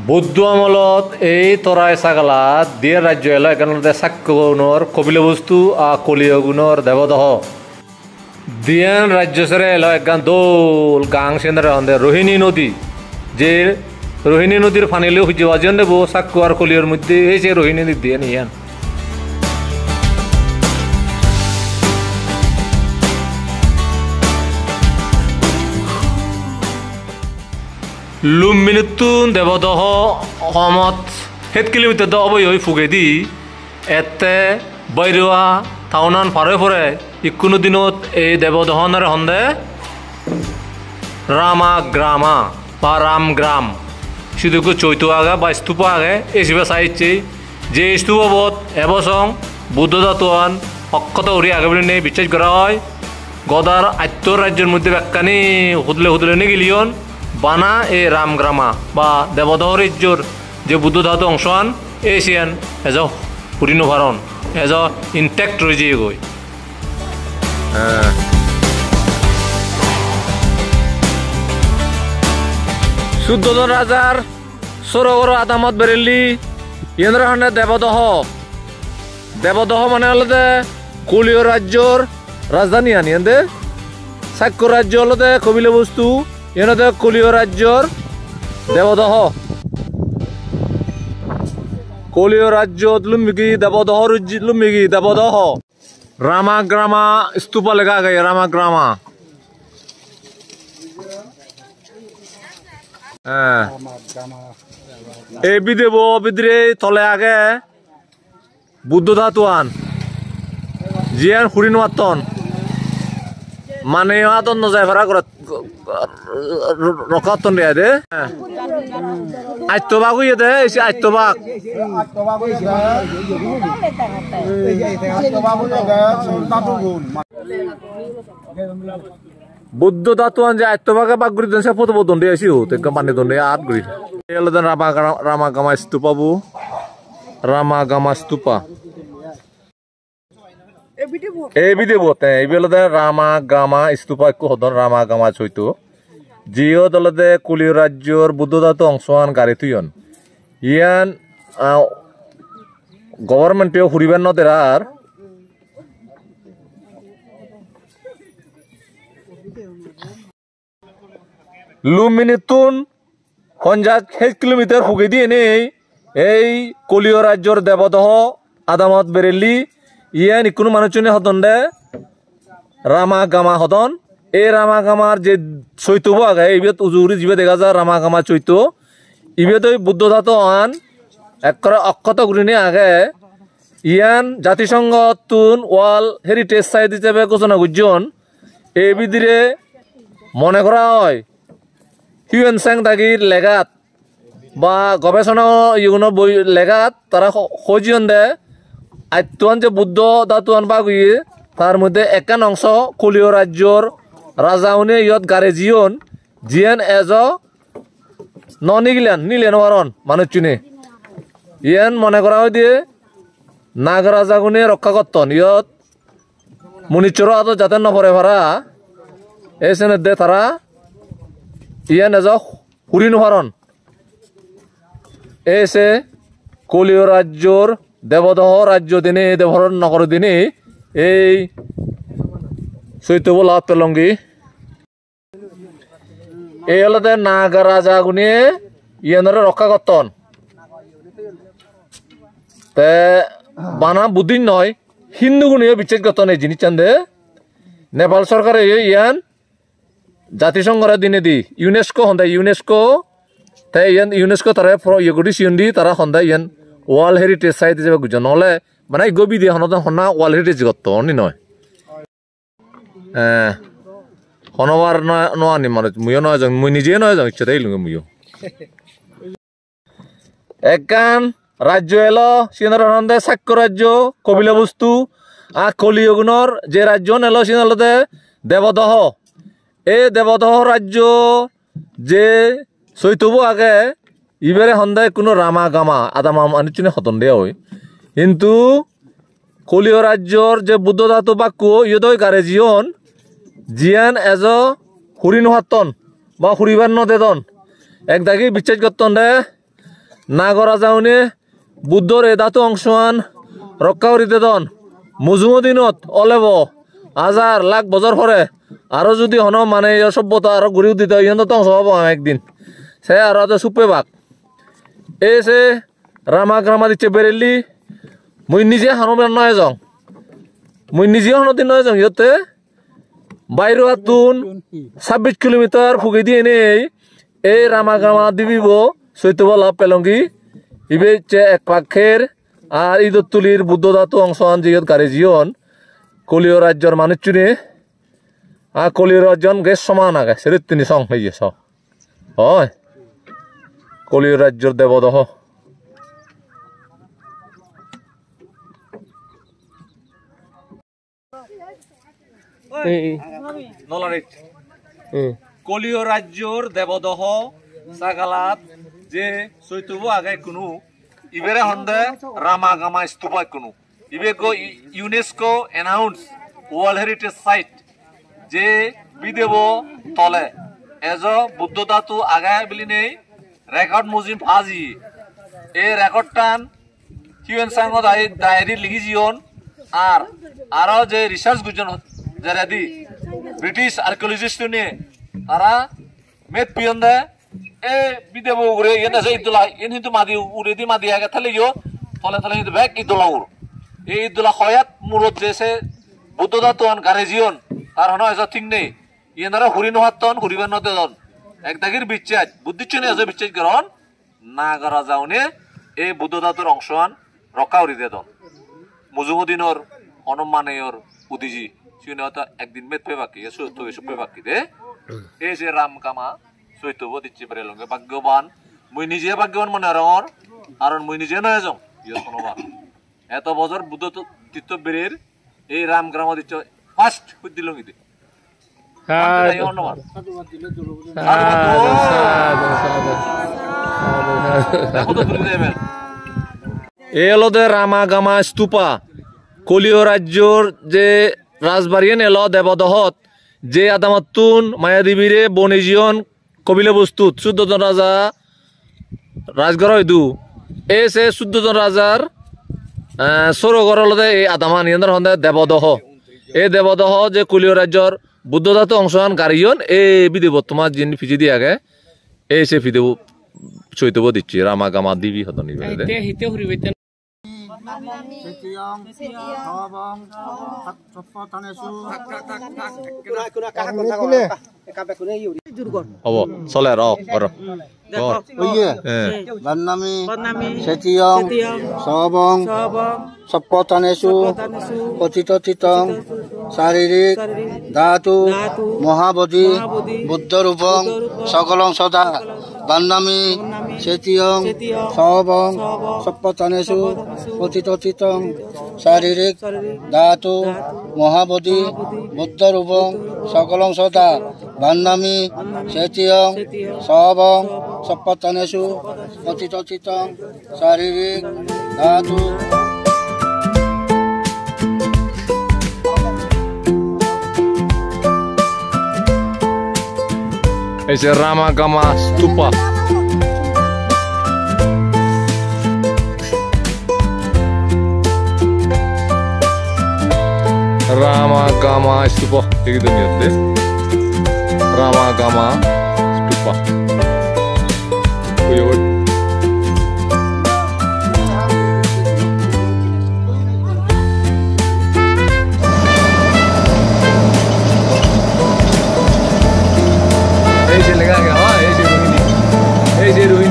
বৌদ্ধ আমলত এই তরাই ছাগলাত দিয়ে রাজ্য এলো এখানে সাক্ষ্যগুণর কপিল বস্তু আর কলিয়গুণর দেবদহ দিয়ান রাজ্য সেরে এলো একগান দোল গাং সেন্দ্রে হন্দে রোহিণী নদী যে রোহিণী নদীর ফানিলেও খুঁজে বাজিয়ে দেবো সাক্ষ্য আর কলিয়র মধ্যে এই যে রোহিণী নদী দিয়ে নিয়ান লুম্বিনুতুন দেবদহ অসমত 7 কিলোমিটার দ অবৈ হৈ ফুগেদি এতে বৈৰুৱা টাউনান ফাৰে ফুৰে ইকোনো দিনত এই দেবদহনের হন্দে রামাগ্রামা বা রামগ্রাম শুধু চৈত আগে বা স্তূপ আগে এসবে চাইছে যে স্তূপত এবছর বুদ্ধ দাতুয়ান অক্ষত উড়ি আগে বলে নেই বিশ্বাস করা হয় গদার আত্য রাজ্যের মধ্যে ব্যাখ্যানি হুদলে নে গেলিয়ন বানা এ রামগ্রামা বা দেবদহ রাজ্যর যে বুদ্ধ ধাতু অংশান এসিয়ান এজ হরিণভারণ এজ ইনটেক্ট রয়েছে গই শুদ্ধোধন রাজার সরোবর আদামত বেরেলি ইন্দ্র দেবদহ দেবদহ মানে হল কলিয় রাজ্যর রাজধানী আনি এনে সাক্ষ্য রাজ্য হল কপিল বস্তু এনে কলিয় রাজ্যর দেবদহ কলিয় রাজ্য লুম্বিকি দেবদহ লুম্বিকি দেবদহ রামাগ্রামা স্তূপা লেখা গে রামাগ্রামা এই বিদেব বিদ্রে তলে আগে বুদ্ধ ধাতুয়ান জিয়ান হরিণ মাতন মানে আতন নজায় ভাড়া করে রকাতন রে দে আইতবাগ হইয়ে দে এসে আইতবাগ বুদ্ধ দাতুয়ান যে আইতবাগে বাগ গুরি দেন সে ফটো বদন দে আসি হতে মানে দন আট গুরি এলো দেন রামাগামা স্তূপা বু রামাগামা স্তূপা এই বিদেব এই বেলদে রামাগামা স্তূপা একটু হদন রামাগামা চৈতো জিও দলদে কলিয় রাজ্যর বুদ্ধ ধাতু অংশান গাড়ি তুইন ইয়ান গভর্নমেন্টেও ফুরিবেন নদেরার লুমিনিতুন 50 কিলোমিটার ফুগে দিয়ে নেই এই কলিয় রাজ্যর দেবদহ আদামত বেরেলি ইয়ান কোনো মানুষজনে হদন দে রামাগামা হদন এই রামাগামার যে চৈতব আগে এইবিধ উজুরি যিবে দেখা যায় রামাগামা চৈত ইবেদ বুদ্ধ ধাতু আন একরে অক্ষত গুরিনে আগে ইয়ান জাতিসংঘ তুন ওয়ার্ল্ড হেরিটেজ সাইট হিসেবে ঘোষণা করছেন এই বিধিরে মনে করা হয় হিউয়েন স্যাং দাগির লেগাত বা গবেষণা ইউনো বই লেগাত তারা খোঁজিয়ন দে আত্মান যে বুদ্ধ ধাতুয়ান বাগুয়ে তার মধ্যে একান অংশ কলিয় রাজ্যর রাজাউনে ইয়ত গারে জিয়ান এজ নিলেন ওয়ারন মানুষ চুনে ইয়ান মনে করা হয় দিয়ে নাগ রাজাগুনে রক্ষা করতন ইয়ত মুনিচর আদত যাতে নপরে ভাড়া এসে দে তারা ইয়ান এজ হরিণ ভারণ এসে কলিয় রাজ্যর দেবদহ রাজ্য দিনে দেবহরণ নগর দিনে এই চৈতব লাভ পেলঙ্গি এই হলতে নাগ রাজা গুনিয়ে ইয়ানরে রক্ষা করতন তে বানা বুদ্ধিন নয় হিন্দু গুনিয়ে বিচ্ছেদ করতন এই জিনিস চান্দে নেপাল সরকারে ইয়ান জাতিসংঘের দিনে দি ইউনেস্কো হন্দে ইউনেস্কো তাই ইয়ান ইউনেস্কো তারা ইয়েগুড়ি সিয়ন দি তারা হন্দে ইয়ান ওয়ার্ল্ড হেরিটেজ সাইট হিসেবে গুজন নহলে মানে গবি দিয়ে হনা ওয়ার্ল্ড হেরিটেজ করত অনি নয় হনবার নয় মানুষ মুইও নয় যাও মুই নিজে নয় যাও ইচ্ছা তাই লুঙ্গে মুইও একগান রাজ্য এলো সিনার হন্দে সাক্ষ্য রাজ্য কপিল বস্তু আর কলিয়গুণর যে রাজ্য এলো সিনালতে দেবদহ এই দেবদহ রাজ্য যে চৈতব আগে ইবারে হন্দায় কোনো রামাগামা আদামা মানুষ হতন দেওয়া হয় কিন্তু কলিয় রাজ্যর যে বুদ্ধ ধাতু বাক্য ইয়দয় গারে জিয়ন জিয়ান এজ হুরি নোহাতন বা হুরিবার নদেদন একদাগি বিশ্বাস করতন রে না করা যাওনে বুদ্ধর এ ধাতু অংশমান রক্ষা করিতে দন মজুমদিনত অলেব হাজার লাখ বছর পরে আরো যদি হন মানে সভ্যতা আরো ঘুরি দিতে ইহন তো অংশ হবো একদিন সে আরো সুপে বাক এ সে রামা দিচ্ছে বেরেলি মুই নিজে হানোবেন নয় যাও মুই নিজে হনদিন নয় যাও ইহতে বাইরে হাতুন 26 কিলোমিটার ফুগে দিয়ে নেই এই রামা দিবিব সৈতব লাভ পেলঙ্গি ইবে এক পাখের আর ঈদতুলির বুদ্ধ ধাতু অংশন জিয়ত গাড়ি জিয়ন কলিয় রাজ্যর মানুষ চুনে আর কলিয় রাজ্যন গেছ সমান আগে সেরে তিনি সং হয়ে গেছ হয় কলিয় রাজ্যর দেবদহ কলিয় রাজ্যর দেবদহ সাগালাত যে চৈতব আগে কোনো ইবেরে হন্দে রামাগামা স্তূপা কোনো ইবে গো UNESCO announce world heritage site যে বিদেব তলে এজ বুদ্ধ ধাতু আগায় বলি নেই রেকর্ড মুজিম ফাজি এই রেকর্ডটান হিউয়েন সাংগ ডায়েরি লিখি জিয়ন আর আরো যে রিসার্চ গুজন যারা দি ব্রিটিশ আর্কিওলজিস্ট নিয়ে তারা মেদ পিয়ন দেয় এ বিদেব উড়ে ইয়ে আছে ইদুলা ইন কিন্তু মাদি উড়ে দি মাদি আগে থালে ইয়ো তলে তলে কিন্তু ব্যাগ ইদুলা উড় এই ইদুলা খয়াত মুরত যেসে বুদ্ধ ধাতুন গারে জিয়ন তার হন এজ ঠিক নেই ইয়েনারা হুরি নোহাতন হুরিবার নতে দন একদাগির বিচ্ছেদ বুদ্ধিচ্ছনে এজ বিচ্ছেদ গ্রহণ না করা যাওনে এই বুদ্ধ ধাতুর অংশমান রক্ষা করিতে দন মুজুমুদ্দিনর হনুমানেয়র উদিজি শুনে হয়তো একদিন মেদ পে বাকি এসব পে বাকি দে এই যে রাম কামা চৈতব দিচ্ছি পারে লঙ্গে ভাগ্যবান মুই নিজে ভাগ্যবান মনে রঙর আর মুই নিজে নয় যাও ইয়ে কোনোবার এত বছর বুদ্ধ তীর্থ বেরের এই রাম গ্রাম দিচ্ছ ফার্স্ট দিল দে এলদে রামাগামা স্তূপা কলিয় রাজ্যর যে রাজবাড়িয়ে এল দেবদহত যে আদামাতুন মায়াদেবীরে বনিজিয়ন কবিলে বস্তুত 14 জন রাজা রাজগড় হইদু এ সে 14 জন রাজার সরগরলদে এই আদামা নিয়ন্ত্রণ হন্দে দেবদহ এই দেবদহ যে কলিয় রাজ্যর বুদ্ধ ধাতু অংশমান গাড়িয়ন এ বিদেব তোমার যিনি ফিজি দিয়ে আগে এই সে ফিদেব চৈতব দিচ্ছি রামাগামা দিবি হত নিবে হব চলে র বন্নামি সেচিয়ং সবং সপ্পতানেষু পতিতথিতং শারীরিক ধাতু মহাবোধি বুদ্ধরূপং সকলং সদা বন্নামি সেচিয়ং সবং সপ্পতানেষু পতিতথিতং শারীরিক ধাতু মহাবোধি বুদ্ধরূপং সকলং সদা বন্নামি সেচিয়ং সবং সপ্পতানেষু পতিতথিতং শারীরিক ধাতু এই যে রামাগামা স্তূপা রামাগামা স্তূপা ঠিক দুনিয়াতে রামাগামা স্তূপা এই যে লেখা গেল এই যে রোহিণী